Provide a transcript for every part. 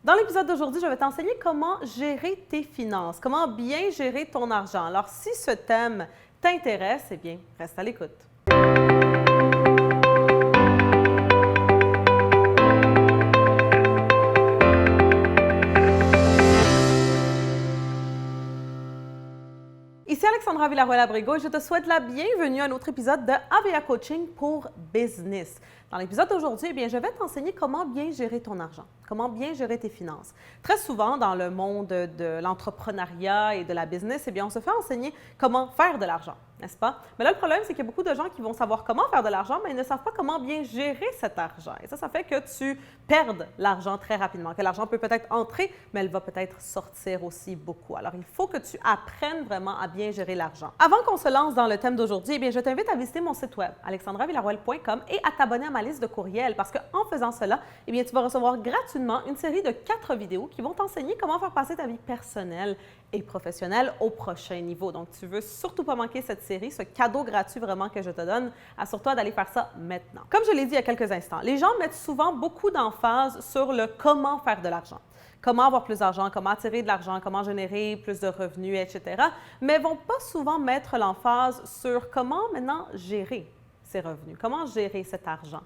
Dans l'épisode d'aujourd'hui, je vais t'enseigner comment gérer tes finances, comment bien gérer ton argent. Alors, si ce thème t'intéresse, eh bien, reste à l'écoute. Ici Alexandra Villarroel-Abrego et je te souhaite la bienvenue à un autre épisode de AVA Coaching pour Business. Dans l'épisode d'aujourd'hui, eh bien, je vais t'enseigner comment bien gérer ton argent, comment bien gérer tes finances. Très souvent, dans le monde de l'entrepreneuriat et de la business, eh bien, on se fait enseigner comment faire de l'argent, n'est-ce pas? Mais là, le problème, c'est qu'il y a beaucoup de gens qui vont savoir comment faire de l'argent, mais ils ne savent pas comment bien gérer cet argent. Et ça fait que tu perdes l'argent très rapidement, que l'argent peut peut-être entrer, mais elle va peut-être sortir aussi beaucoup. Alors, il faut que tu apprennes vraiment à bien gérer l'argent. Avant qu'on se lance dans le thème d'aujourd'hui, eh bien, je t'invite à visiter mon site web, alexandravillarroel.com, et à t'abonner à ma liste de courriels parce qu'en faisant cela, eh bien, tu vas recevoir gratuitement une série de 4 vidéos qui vont t'enseigner comment faire passer ta vie personnelle et professionnelle au prochain niveau. Donc, tu veux surtout pas manquer cette série, ce cadeau gratuit vraiment que je te donne, assure toi d'aller faire ça maintenant. Comme je l'ai dit il y a quelques instants, les gens mettent souvent beaucoup d'emphase sur le comment faire de l'argent. Comment avoir plus d'argent, comment attirer de l'argent, comment générer plus de revenus, etc. Mais ne vont pas souvent mettre l'emphase sur comment maintenant gérer ces revenus, comment gérer cet argent.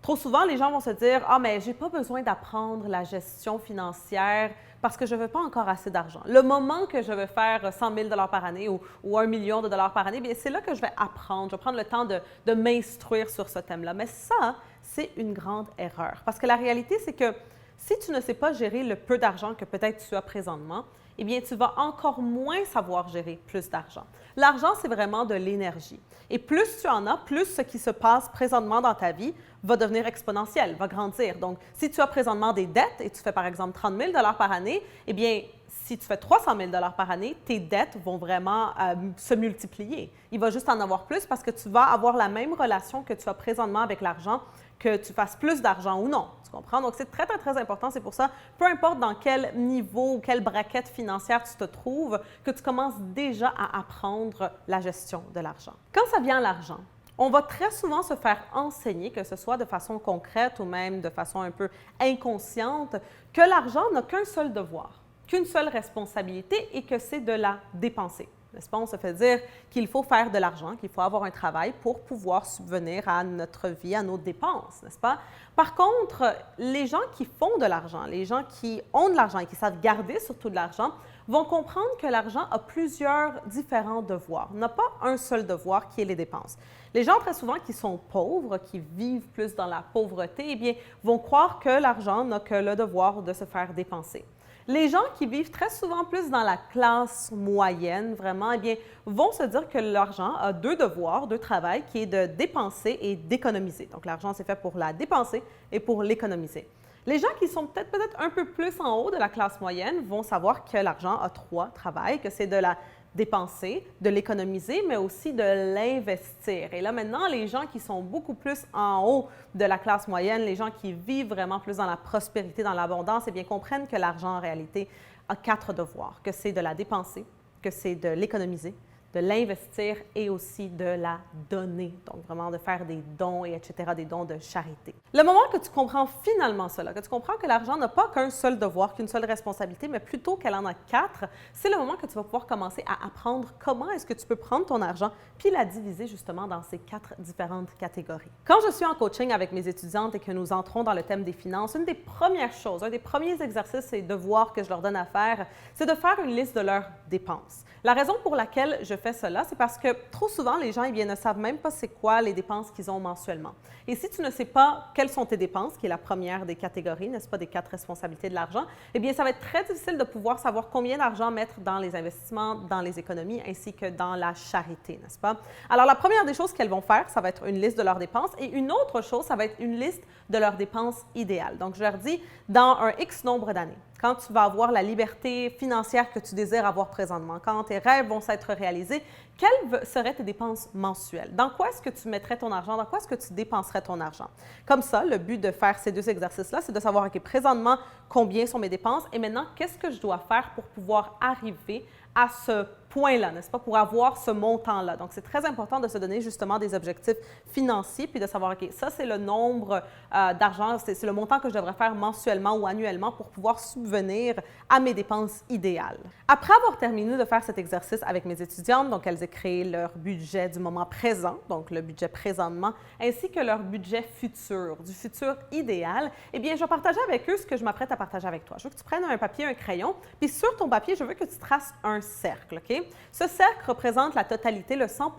Trop souvent, les gens vont se dire « Ah, mais j'ai pas besoin d'apprendre la gestion financière parce que je ne veux pas encore assez d'argent. Le moment que je veux faire 100 000 $ par année ou 1 million de dollars par année, bien, c'est là que je vais apprendre, je vais prendre le temps de m'instruire sur ce thème-là. » Mais ça, c'est une grande erreur parce que la réalité, c'est que si tu ne sais pas gérer le peu d'argent que peut-être tu as présentement, eh bien, tu vas encore moins savoir gérer plus d'argent. L'argent, c'est vraiment de l'énergie. Et plus tu en as, plus ce qui se passe présentement dans ta vie va devenir exponentiel, va grandir. Donc, si tu as présentement des dettes et tu fais par exemple 30 000 $ par année, eh bien, si tu fais 300 000 $ par année, tes dettes vont vraiment se multiplier. Il va juste en avoir plus parce que tu vas avoir la même relation que tu as présentement avec l'argent, que tu fasses plus d'argent ou non. Tu comprends? Donc, c'est très, très, très important. C'est pour ça, peu importe dans quel niveau ou quelle braquette financière tu te trouves, que tu commences déjà à apprendre la gestion de l'argent. Quand ça vient à l'argent, on va très souvent se faire enseigner, que ce soit de façon concrète ou même de façon un peu inconsciente, que l'argent n'a qu'un seul devoir, qu'une seule responsabilité et que c'est de la dépenser. N'est-ce pas? On se fait dire qu'il faut faire de l'argent, qu'il faut avoir un travail pour pouvoir subvenir à notre vie, à nos dépenses, n'est-ce pas? Par contre, les gens qui font de l'argent, les gens qui ont de l'argent et qui savent garder surtout de l'argent, vont comprendre que l'argent a plusieurs différents devoirs. Il n'a pas un seul devoir qui est les dépenses. Les gens très souvent qui sont pauvres, qui vivent plus dans la pauvreté, eh bien, vont croire que l'argent n'a que le devoir de se faire dépenser. Les gens qui vivent très souvent plus dans la classe moyenne, vraiment, eh bien, vont se dire que l'argent a deux devoirs, deux travails, qui est de dépenser et d'économiser. Donc, l'argent, c'est fait pour la dépenser et pour l'économiser. Les gens qui sont peut-être un peu plus en haut de la classe moyenne vont savoir que l'argent a trois travails, que c'est de la dépenser, de l'économiser, mais aussi de l'investir. Et là, maintenant, les gens qui sont beaucoup plus en haut de la classe moyenne, les gens qui vivent vraiment plus dans la prospérité, dans l'abondance, eh bien, comprennent que l'argent, en réalité, a 4 devoirs, que c'est de la dépenser, que c'est de l'économiser, de l'investir et aussi de la donner. Donc, vraiment de faire des dons et etc., des dons de charité. Le moment que tu comprends finalement cela, que tu comprends que l'argent n'a pas qu'un seul devoir, qu'une seule responsabilité, mais plutôt qu'elle en a 4, c'est le moment que tu vas pouvoir commencer à apprendre comment est-ce que tu peux prendre ton argent puis la diviser justement dans ces 4 différentes catégories. Quand je suis en coaching avec mes étudiantes et que nous entrons dans le thème des finances, une des premières choses, un des premiers exercices et devoirs que je leur donne à faire, c'est de faire une liste de leurs dépenses. La raison pour laquelle je fais cela, c'est parce que trop souvent, les gens ne savent même pas c'est quoi les dépenses qu'ils ont mensuellement. Et si tu ne sais pas quelles sont tes dépenses, qui est la première des catégories, n'est-ce pas, des 4 responsabilités de l'argent, eh bien, ça va être très difficile de pouvoir savoir combien d'argent mettre dans les investissements, dans les économies, ainsi que dans la charité, n'est-ce pas? Alors, la première des choses qu'elles vont faire, ça va être une liste de leurs dépenses et une autre chose, ça va être une liste de leurs dépenses idéales. Donc, je leur dis, dans un X nombre d'années, quand tu vas avoir la liberté financière que tu désires avoir présentement, quand tes rêves vont s'être réalisés, quelles seraient tes dépenses mensuelles? Dans quoi est-ce que tu mettrais ton argent? Dans quoi est-ce que tu dépenserais ton argent? Comme ça, le but de faire ces 2 exercices-là, c'est de savoir, OK, présentement, combien sont mes dépenses et maintenant, qu'est-ce que je dois faire pour pouvoir arriver à ce point-là, n'est-ce pas, pour avoir ce montant-là. Donc, c'est très important de se donner justement des objectifs financiers puis de savoir, OK, ça, c'est le nombre d'argent, c'est le montant que je devrais faire mensuellement ou annuellement pour pouvoir subvenir à mes dépenses idéales. Après avoir terminé de faire cet exercice avec mes étudiantes, donc elles écrivent leur budget du moment présent, donc le budget présentement, ainsi que leur budget futur, du futur idéal, eh bien, je vais partager avec eux ce que je m'apprête à partager avec toi. Je veux que tu prennes un papier, un crayon, puis sur ton papier, je veux que tu traces un cercle, OK? Ce cercle représente la totalité, le 100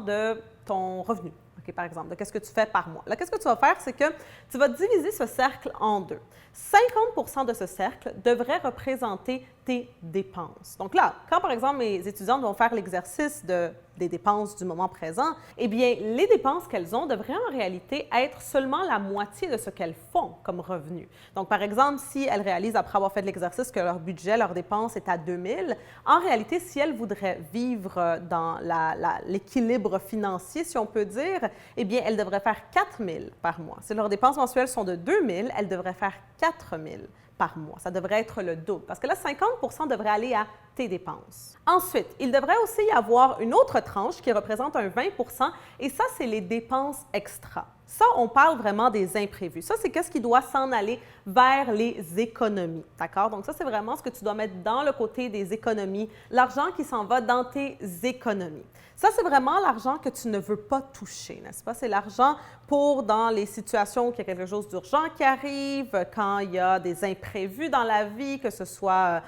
de ton revenu, OK, par exemple, de qu'est-ce que tu fais par mois. Là, qu'est-ce que tu vas faire, c'est que tu vas diviser ce cercle en deux. 50 de ce cercle devrait représenter tes dépenses. Donc là, quand par exemple mes étudiantes vont faire l'exercice des dépenses du moment présent, eh bien, les dépenses qu'elles ont devraient en réalité être seulement la moitié de ce qu'elles font comme revenu. Donc, par exemple, si elles réalisent après avoir fait l'exercice que leur budget, leur dépense est à 2 000, en réalité, si elles voudraient vivre dans l'équilibre financier, si on peut dire, eh bien, elles devraient faire 4 000 par mois. Si leurs dépenses mensuelles sont de 2 000, elles devraient faire 4 000 par mois. Ça devrait être le double parce que là, 50 devrait aller à tes dépenses. Ensuite, il devrait aussi y avoir une autre tranche qui représente un 20 et ça, c'est les dépenses extra. Ça, on parle vraiment des imprévus. Ça, c'est qu'est-ce qui doit s'en aller vers les économies, d'accord? Donc ça, c'est vraiment ce que tu dois mettre dans le côté des économies, l'argent qui s'en va dans tes économies. Ça, c'est vraiment l'argent que tu ne veux pas toucher, n'est-ce pas? C'est l'argent pour dans les situations où il y a quelque chose d'urgent qui arrive, quand il y a des imprévus dans la vie, que ce soit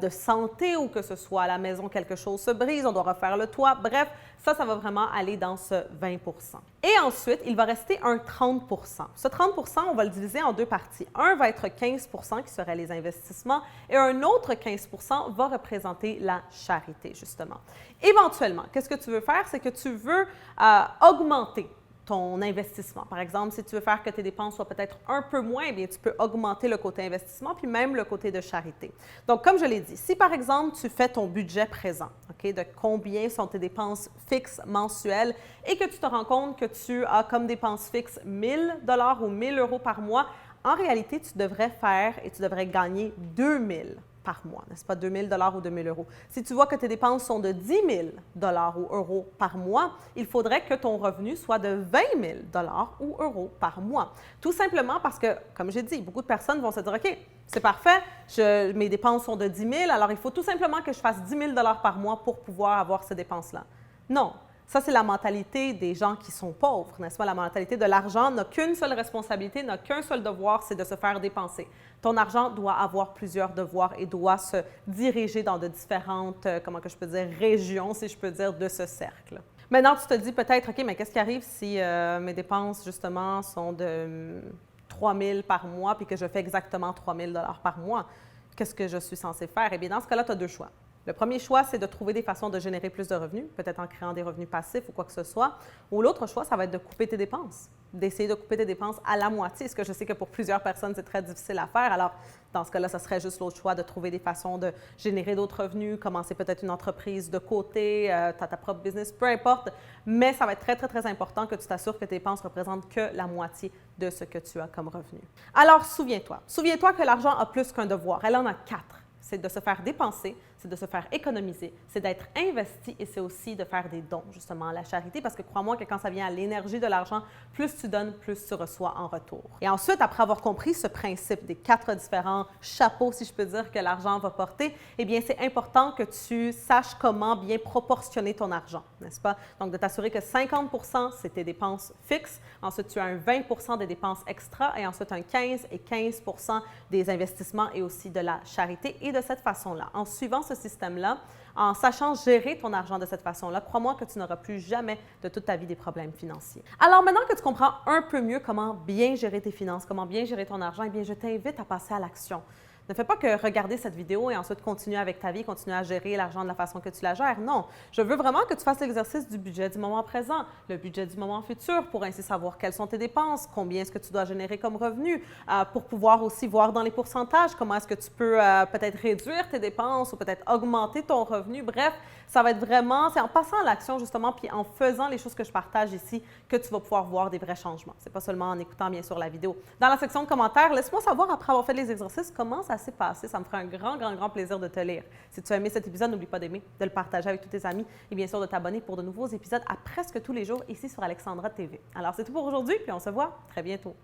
de santé ou que ce soit à la maison, quelque chose se brise, on doit refaire le toit. Bref, ça va vraiment aller dans ce 20 Et ensuite, il va rester un 30 Ce 30 on va le diviser en deux parties. Un va être 15 qui serait les investissements et un autre 15 va représenter la charité, justement. Éventuellement, qu'est-ce que tu veux faire? C'est que tu veux augmenter ton investissement. Par exemple, si tu veux faire que tes dépenses soient peut-être un peu moins, bien, tu peux augmenter le côté investissement puis même le côté de charité. Donc, comme je l'ai dit, si par exemple, tu fais ton budget présent, OK, de combien sont tes dépenses fixes mensuelles et que tu te rends compte que tu as comme dépenses fixes 1 000 $ ou 1 000 € par mois, en réalité, tu devrais faire et tu devrais gagner 2 000 par mois, n'est-ce pas? 2 000 $ ou 2 000 €. Si tu vois que tes dépenses sont de 10 000 $ ou euros par mois, il faudrait que ton revenu soit de 20 000 $ ou euros par mois. Tout simplement parce que, comme j'ai dit, beaucoup de personnes vont se dire, OK, c'est parfait, mes dépenses sont de 10 000, alors il faut tout simplement que je fasse 10 000 $ par mois pour pouvoir avoir ces dépenses-là. Non. Ça, c'est la mentalité des gens qui sont pauvres, n'est-ce pas? La mentalité de l'argent n'a qu'une seule responsabilité, n'a qu'un seul devoir, c'est de se faire dépenser. Ton argent doit avoir plusieurs devoirs et doit se diriger dans de différentes, comment que je peux dire, régions, si je peux dire, de ce cercle. Maintenant, tu te dis peut-être, OK, mais qu'est-ce qui arrive si mes dépenses, justement, sont de 3 000 par mois puis que je fais exactement 3 000 $ par mois? Qu'est-ce que je suis censée faire? Eh bien, dans ce cas-là, tu as deux choix. Le premier choix, c'est de trouver des façons de générer plus de revenus, peut-être en créant des revenus passifs ou quoi que ce soit. Ou l'autre choix, ça va être de couper tes dépenses, d'essayer de couper tes dépenses à la moitié, ce que je sais que pour plusieurs personnes, c'est très difficile à faire. Alors, dans ce cas-là, ça serait juste l'autre choix de trouver des façons de générer d'autres revenus, commencer peut-être une entreprise de côté, tu as ta propre business, peu importe. Mais ça va être très, très, très important que tu t'assures que tes dépenses représentent que la moitié de ce que tu as comme revenu. Alors, souviens-toi que l'argent a plus qu'un devoir. Elle en a 4. C'est de se faire dépenser, c'est de se faire économiser, c'est d'être investi et c'est aussi de faire des dons, justement, à la charité, parce que crois-moi que quand ça vient à l'énergie de l'argent, plus tu donnes, plus tu reçois en retour. Et ensuite, après avoir compris ce principe des 4 différents chapeaux, si je peux dire, que l'argent va porter, eh bien, c'est important que tu saches comment bien proportionner ton argent, n'est-ce pas? Donc, de t'assurer que 50 c'est tes dépenses fixes, ensuite tu as un 20 des dépenses extra et ensuite un 15 et 15 des investissements et aussi de la charité. Et de cette façon-là, en suivant ce système-là, en sachant gérer ton argent de cette façon-là, crois-moi que tu n'auras plus jamais de toute ta vie des problèmes financiers. Alors maintenant que tu comprends un peu mieux comment bien gérer tes finances, comment bien gérer ton argent, eh bien, je t'invite à passer à l'action. Ne fais pas que regarder cette vidéo et ensuite continuer avec ta vie, continuer à gérer l'argent de la façon que tu la gères. Non, je veux vraiment que tu fasses l'exercice du budget du moment présent, le budget du moment futur pour ainsi savoir quelles sont tes dépenses, combien est-ce que tu dois générer comme revenu, pour pouvoir aussi voir dans les pourcentages comment est-ce que tu peux peut-être réduire tes dépenses ou peut-être augmenter ton revenu. Bref, ça va être vraiment, c'est en passant à l'action justement puis en faisant les choses que je partage ici que tu vas pouvoir voir des vrais changements. C'est pas seulement en écoutant bien sûr la vidéo. Dans la section de commentaires, laisse-moi savoir après avoir fait les exercices comment ça ça s'est passé. Ça me ferait un grand plaisir de te lire. Si tu as aimé cet épisode, n'oublie pas d'aimer, de le partager avec tous tes amis et bien sûr de t'abonner pour de nouveaux épisodes à presque tous les jours ici sur Alexandra TV. Alors, c'est tout pour aujourd'hui, puis on se voit très bientôt.